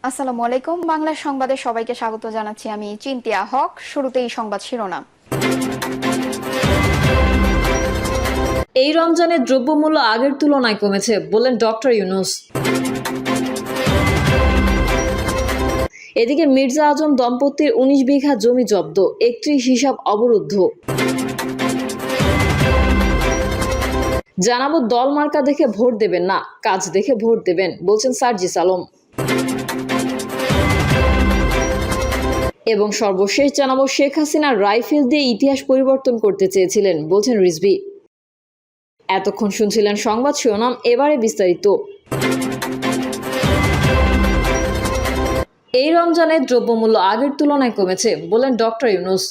আসসালামু আলাইকুম। বাংলা সংবাদে সবাইকে স্বাগত জানাচ্ছি। আমি চিন্তিয়া হক। শুরুতেই সংবাদ শিরোনাম। এই রমজানে দ্রব্যমূল্য আগের তুলনায় কমেছে বললেন ডক্টর ইউনূস। এদিকে মির্জা আজম দম্পতির ১৯ বিঘা জমি জব্দ, ৩১ হিসাব অবরুদ্ধ। জানাবো দল মার্কা দেখে ভোট দেবেন না, কাজ দেখে ভোট দেবেন বলছেন সার্জিস আলম। এবং সর্বশেষ জানাবো শেখ হাসিনা রাইফেল দিয়ে ইতিহাস পরিবর্তন করতে চেয়েছিলেন বলছেন রিজভী। এতক্ষণ শুনছিলেন সংবাদ শিরোনাম, এবারে বিস্তারিত। এই রমজানে দ্রব্যমূল্য আগের তুলনায় কমেছে বললেন ডক্টর ইউনূস।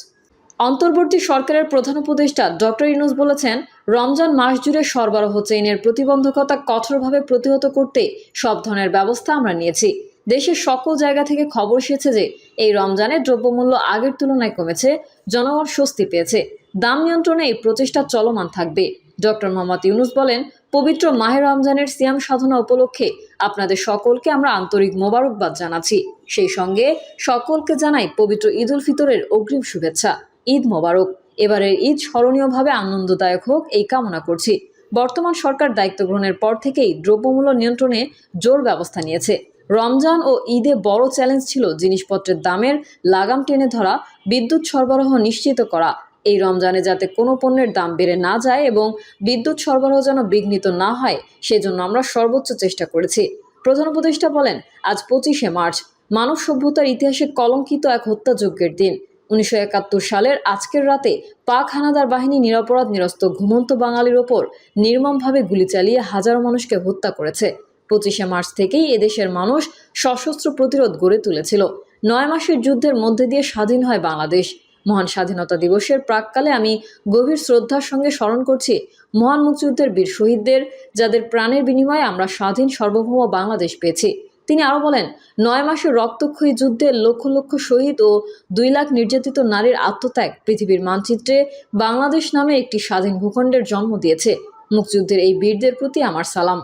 অন্তর্বর্তী সরকারের প্রধান উপদেষ্টা ডক্টর ইউনূস বলেছেন, রমজান মাস জুড়ে সরবরাহ চেইনের প্রতিবন্ধকতা কঠোরভাবে প্রতিহত করতে সব ধরনের ব্যবস্থা আমরা নিয়েছি। দেশের সকল জায়গা থেকে খবর এসেছে যে এই রমজানে দ্রব্যমূল্য আগের তুলনায় কমেছে, জনগণ স্বস্তি পেয়েছে। দাম নিয়ন্ত্রণে এই প্রচেষ্টা চলমান থাকবে। ডক্টর মোহাম্মদ ইউনূস বলেন, পবিত্র মাহে রমজানের সিয়াম সাধনা উপলক্ষে আপনাদের সকলকে আমরা আন্তরিক মোবারকবাদ জানাচ্ছি। সেই সঙ্গে সকলকে জানাই পবিত্র ঈদ উল ফিতরের অগ্রিম শুভেচ্ছা। ঈদ মোবারক। এবারের ঈদ স্মরণীয়ভাবে আনন্দদায়ক হোক এই কামনা করছি। বর্তমান সরকার দায়িত্ব গ্রহণের পর থেকেই দ্রব্যমূল্য নিয়ন্ত্রণে জোর ব্যবস্থা নিয়েছে। রমজান ও ঈদে বড় চ্যালেঞ্জ ছিল জিনিসপত্রের দামের লাগাম টেনে ধরা, বিদ্যুৎ সরবরাহ নিশ্চিত করা। এই রমজানে যাতে কোনো পণ্যের দাম বেড়ে না যায় এবং বিদ্যুৎ সরবরাহ যেন বিঘ্নিত না হয়, সেজন্য আমরা সর্বোচ্চ চেষ্টা করেছি। প্রধান উপদেষ্টা বলেন, আজ ২৫শে মার্চ মানব সভ্যতার ইতিহাসে কলঙ্কিত এক হত্যাযজ্ঞের দিন। ১৯৭১ সালের আজকের রাতে পাক হানাদার বাহিনী নিরপরাধ নিরস্ত ঘুমন্ত বাঙালির ওপর নির্মমভাবে গুলি চালিয়ে হাজারো মানুষকে হত্যা করেছে। ২৫শে মার্চ থেকেই এদেশের মানুষ সশস্ত্র প্রতিরোধ গড়ে তুলেছিল। ৯ মাসের যুদ্ধের মধ্যে দিয়ে স্বাধীন হয় বাংলাদেশ। মহান স্বাধীনতা দিবসের প্রাক্কালে আমি গভীর শ্রদ্ধার সঙ্গে স্মরণ করছি মহান মুক্তিযুদ্ধের বীর শহীদদের, যাদের প্রাণের বিনিময়ে আমরা স্বাধীন সার্বভৌম বাংলাদেশ পেয়েছি। তিনি আরও বলেন, ৯ মাসের রক্তক্ষয়ী যুদ্ধে লক্ষ লক্ষ শহীদ ও ২ লাখ নির্যাতিত নারীর আত্মত্যাগ পৃথিবীর মানচিত্রে বাংলাদেশ নামে একটি স্বাধীন ভূখণ্ডের জন্ম দিয়েছে। মুক্তিযুদ্ধের এই বীরদের প্রতি আমার সালাম।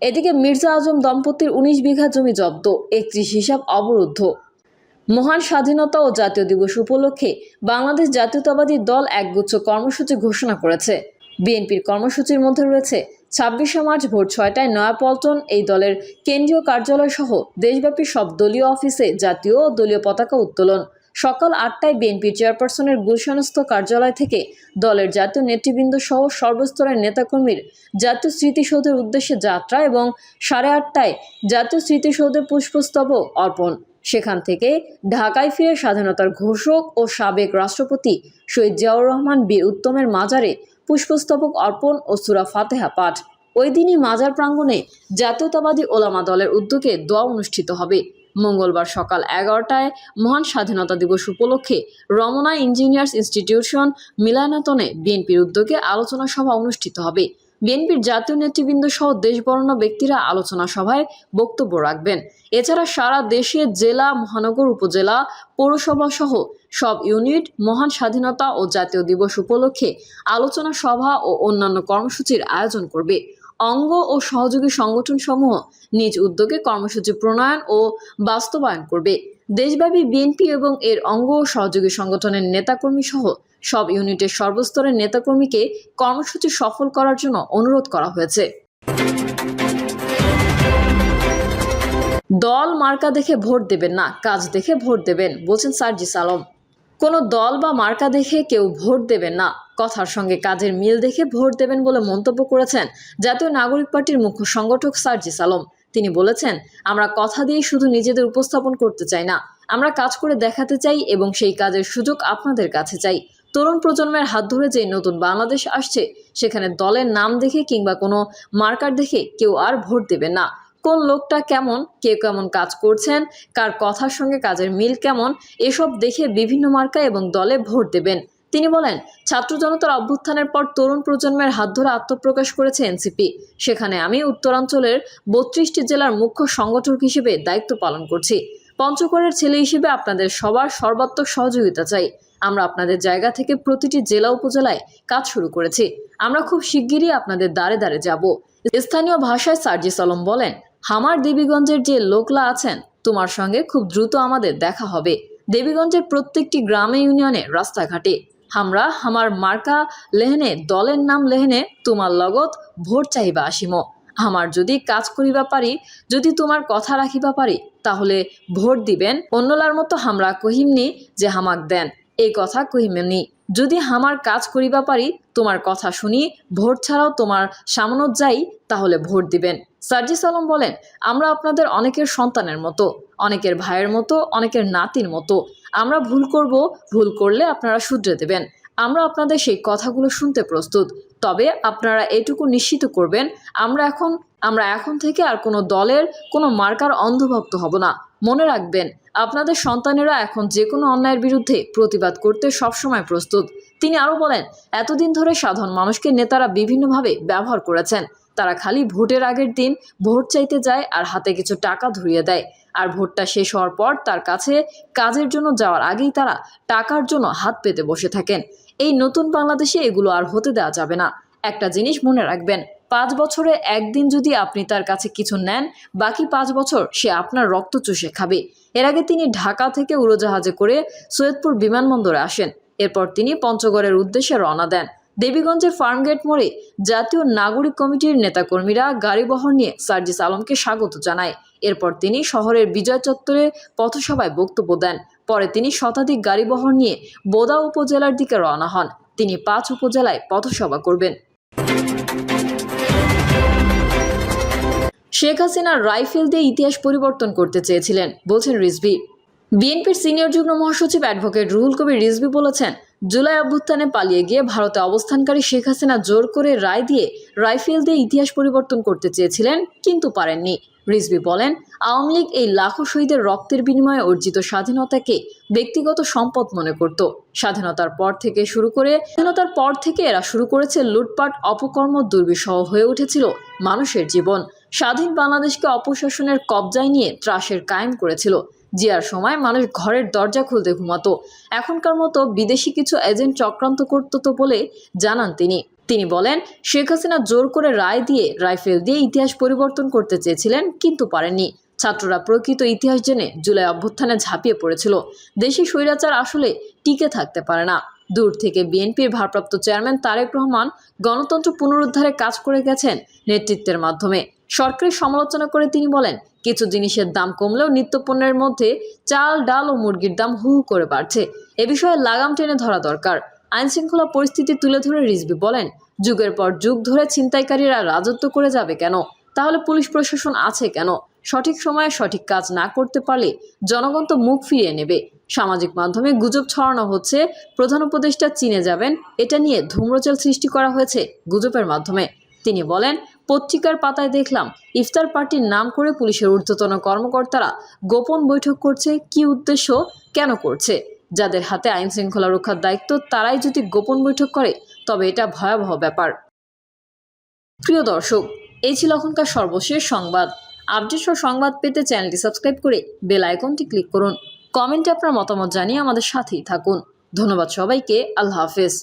এদিকে মির্জা আজম দম্পতির ১৯ বিঘা জমি জব্দ, ৩১ হিসাব অবরুদ্ধ। মহান স্বাধীনতা ও জাতীয় দিবস উপলক্ষে বাংলাদেশ জাতীয়তাবাদী দল একগুচ্ছ কর্মসূচি ঘোষণা করেছে। বিএনপির কর্মসূচির মধ্যে রয়েছে ২৬শে মার্চ ভোর ৬টায় নয়াপল্টন এই দলের কেন্দ্রীয় কার্যালয় সহ দেশব্যাপী সব দলীয় অফিসে জাতীয় ও দলীয় পতাকা উত্তোলন। সকাল ৮টায় বিএনপি চেয়ারপারসনের গুলশানস্থ কার্যালয় থেকে দলের জাতীয় নেতৃবৃন্দ সহ সর্বস্তরের নেতাকর্মীর জাতীয় স্মৃতিসৌধের উদ্দেশ্যে যাত্রা এবং ৮:৩০টায় জাতীয় স্মৃতিসৌধে পুষ্পস্তবক অর্পণ। সেখান থেকে ঢাকায় ফিরে স্বাধীনতার ঘোষক ও সাবেক রাষ্ট্রপতি শহীদ জিয়াউর রহমান বীর উত্তমের মাজারে পুষ্পস্তবক অর্পণ ও সূরা ফাতিহা পাঠ। ওই দিনই মাজার প্রাঙ্গণে জাতীয়তাবাদী ওলামা দলের উদ্যোগে দোয়া অনুষ্ঠিত হবে। মঙ্গলবার সকাল ১১টায় মহান স্বাধীনতা দিবস উপলক্ষে রমনা ইঞ্জিনিয়ার্স ইনস্টিটিউশন মিলনায়তনে বিএনপির উদ্যোগে আলোচনা সভা অনুষ্ঠিত হবে। বিএনপির জাতীয় নেতৃবৃন্দ সহ দেশবরেণ্য ব্যক্তিরা আলোচনা সভায় বক্তব্য রাখবেন। এছাড়া সারা দেশে জেলা, মহানগর, উপজেলা, পৌরসভা সহ সব ইউনিট মহান স্বাধীনতা ও জাতীয় দিবস উপলক্ষে আলোচনা সভা ও অন্যান্য কর্মসূচির আয়োজন করবে। অঙ্গ ও সহযোগী সংগঠনসমূহ নিজ উদ্যোগে কর্মসূচি প্রণয়ন ও বাস্তবায়ন করবে। দেশব্যাপী বিএনপি এবং এর অঙ্গ ও সহযোগী সংগঠনের নেতাকর্মী সহ সব ইউনিটের সর্বস্তরের নেতাকর্মীকে কর্মসূচি সফল করার জন্য অনুরোধ করা হয়েছে। দল মার্কা দেখে ভোট দেবেন না, কাজ দেখে ভোট দেবেন বলছেন সার্জিস আলম। কোনো দল বা মার্কা দেখে কেউ ভোট দেবেন না, কথার সঙ্গে কাজের মিল দেখে ভোট দেবেন বলে মন্তব্য করেছেন জাতীয় নাগরিক পার্টির মুখ্য সংগঠক সার্জিস আলম। তিনি বলেছেন, আমরা কথা দিয়ে শুধু নিজেদের উপস্থাপন করতে চাই না, আমরা কাজ করে দেখাতে চাই এবং সেই কাজের সুযোগ আপনাদের কাছে চাই। তরুণ প্রজন্মের হাত ধরে যে নতুন বাংলাদেশ আসছে, সেখানে দলের নাম দেখে কিংবা কোনো মার্কার দেখে কেউ আর ভোট দেবেন না। কোন লোকটা কেমন, কে কেমন কাজ করছেন, কার কথার সঙ্গে কাজের মিল কেমন, এসব দেখে বিভিন্ন মার্কা এবং দলে ভোট দেবেন। তিনি বলেন, ছাত্র জনতার অভ্যুত্থানের পর তরুণ প্রজন্মের হাত ধরে আত্মপ্রকাশ করেছে এনসিপি। সেখানে আমি উত্তরাঞ্চলের ৩২টি জেলার মুখ্য সংগঠক হিসেবে দায়িত্ব পালন করছি। পঞ্চগড়ের ছেলে হিসেবে আপনাদের সবার সর্বাত্মক সহযোগিতা চাই। আমরা আপনাদের জায়গা থেকে প্রতিটি জেলা উপজেলায় কাজ শুরু করেছি। আমরা খুব শিগগিরই আপনাদের দ্বারে দ্বারে যাব। স্থানীয় ভাষায় সার্জিস আলম বলেন, হামার দেবীগঞ্জের যে লোকলা আছেন, তোমার সঙ্গে খুব দ্রুত আমাদের দেখা হবে। দেবীগঞ্জের প্রত্যেকটি গ্রামে ইউনিয়নে রাস্তাঘাটে আমরা হামার মার্কা লেহেনে দলের নাম লেহেনে তোমার লগত ভোট চাহিবা আসিম। আমার যদি কাজ করিবা পারি, যদি তোমার কথা রাখিবা পারি, তাহলে ভোট দিবেন। অন্যলার মতো হামরা কহিমনি যে হামাক দেন, এই কথা কহিমেনি। যদি হামার কাজ করিবা পারি, তোমার কথা শুনি ভোট ছাড়াও তোমার সামনত যাই, তাহলে ভোট দিবেন। সার্জিস আলম বলেন, আমরা আপনাদের অনেকের সন্তানের মতো, অনেকের ভাইয়ের মতো, অনেকের নাতির মতো। আমরা ভুল করব, ভুল করলে আপনারা শুধরে দেবেন। আমরা আপনাদের সেই কথাগুলো শুনতে প্রস্তুত। তবে আপনারা এটুকু নিশ্চিত করবেন, আমরা এখন থেকে আর কোনো দলের কোনো মার্কার অন্ধভক্ত হব না। মনে রাখবেন, আপনাদের সন্তানেরা এখন যে কোনো অন্যায়ের বিরুদ্ধে প্রতিবাদ করতে সবসময় প্রস্তুত। তিনি আরও বলেন, এতদিন ধরে সাধারণ মানুষকে নেতারা বিভিন্নভাবে ব্যবহার করেছেন। তারা খালি ভোটের আগের দিন ভোট চাইতে যায় আর হাতে কিছু টাকা ধরিয়ে দেয়, আর ভোটটা শেষ হওয়ার পর তার কাছে কাজের জন্য যাওয়ার আগেই তারা টাকার জন্য হাত পেতে বসে থাকেন। এই নতুন বাংলাদেশে এগুলো আর হতে দেওয়া যাবে না। একটা জিনিস মনে রাখবেন, 5 বছরে একদিন যদি আপনি তার কাছে কিছু নেন, বাকি 5 বছর সে আপনার রক্ত চুষে খাবে। এর আগে তিনি ঢাকা থেকে উড়োজাহাজে করে সৈয়দপুর বিমানবন্দরে আসেন। এরপর তিনি পঞ্চগড়ের উদ্দেশ্যে রওনা দেন। দেবীগঞ্জের ফার্মগেট মোড়ে জাতীয় নাগরিক কমিটির নেতাকর্মীরা গাড়িবহর নিয়ে সার্জিস আলমকে স্বাগত জানায়। এরপর তিনি শহরের বিজয় চত্বরে পথসভায় বক্তব্য দেন। পরে তিনি শতাধিক গাড়িবহর নিয়ে বোদা উপজেলার দিকে রওনা হন। তিনি 5 উপজেলায় পথসভা করবেন। শেখ হাসিনা রাইফেল দিয়ে ইতিহাস পরিবর্তন করতে চেয়েছিলেন, বলছেন রিজভী। বিএনপির সিনিয়র যুগ্ম মহাসচিব অ্যাডভোকেট রুহুল কবির রিজভী বলেছেন, জুলাই অভ্যুত্থানে পালিয়ে গিয়ে ভারতে অবস্থানকারী শেখ হাসিনা জোর করে রায় দিয়ে রাইফেল দিয়ে ইতিহাস পরিবর্তন করতে চেয়েছিলেন, কিন্তু পারেননি। রিজভী বলেন, আওয়ামী লীগ এই লাখো শহীদের রক্তের বিনিময়ে অর্জিত স্বাধীনতাকে ব্যক্তিগত সম্পদ মনে করত। স্বাধীনতার পর থেকে এরা শুরু করেছে লুটপাট, অপকর্ম, দুর্বিষহ হয়ে উঠেছিল মানুষের জীবন। স্বাধীন বাংলাদেশকে অপশাসনের কবজায় নিয়ে ত্রাসের কায়েম করেছিল। জিয়ার সময় মানুষ ঘরের দরজা খুলতে ঘুমাতো। এখনকার মতো বিদেশি কিছু এজেন্ট চক্রান্ত করত তো বলে জানান তিনি বলেন, শেখ হাসিনা জোর করে রায় দিয়ে রাইফেল দিয়ে ইতিহাস পরিবর্তন করতে চেয়েছিলেন, কিন্তু পারেননি। ছাত্ররা প্রকৃত ইতিহাস জেনে জুলাই অভ্যুত্থানে ঝাঁপিয়ে পড়েছিল। দেশি স্বৈরাচার আসলে টিকে থাকতে পারে না। দূর থেকে বিএনপির ভারপ্রাপ্ত চেয়ারম্যান তারেক রহমান গণতন্ত্র পুনরুদ্ধারে কাজ করে গেছেন নেতৃত্বের মাধ্যমে। সরকারের সমালোচনা করে তিনি বলেন, কিছু জিনিসের দাম কমলেও নিত্যপণ্যের মধ্যে চাল, ডাল ও মুরগির দাম হু হু করে বাড়ছে। এ বিষয়ে লাগাম টেনে ধরা দরকার। আইনশৃঙ্খলা পরিস্থিতি তুলে ধরে রিজভী বলেন, যুগের পর যুগ ধরে ছিনতাইকারীরা রাজত্ব করে যাবে কেন? তাহলে পুলিশ প্রশাসন আছে কেন? সঠিক সময়ে সঠিক কাজ না করতে পারলে জনগণ তো মুখ ফিরিয়ে নেবে। সামাজিক মাধ্যমে গুজব ছড়ানো হচ্ছে প্রধান উপদেষ্টা চীনে যাবেন, এটা নিয়ে ধূম্রজাল সৃষ্টি করা হয়েছে গুজবের মাধ্যমে। তিনি বলেন, পত্রিকার পাতায় দেখলাম ইফতার পার্টির নাম করে পুলিশের ঊর্ধ্বতন কর্মকর্তারা গোপন বৈঠক করছে। কি উদ্দেশ্য, কেন করছে? যাদের হাতে আইন শৃঙ্খলা রক্ষার দায়িত্ব, তারাই যদি গোপন বৈঠক করে, তবে এটা ভয়াবহ ব্যাপার। প্রিয় দর্শক, এই ছিল এখনকার সর্বশেষ সংবাদ। আপডেট ও সংবাদ পেতে চ্যানেলটি সাবস্ক্রাইব করে বেল আইকনটি ক্লিক করুন। কমেন্টে আপনার মতামত জানিয়ে আমাদের সাথেই থাকুন। ধন্যবাদ সবাইকে। আল্লাহ হাফেজ।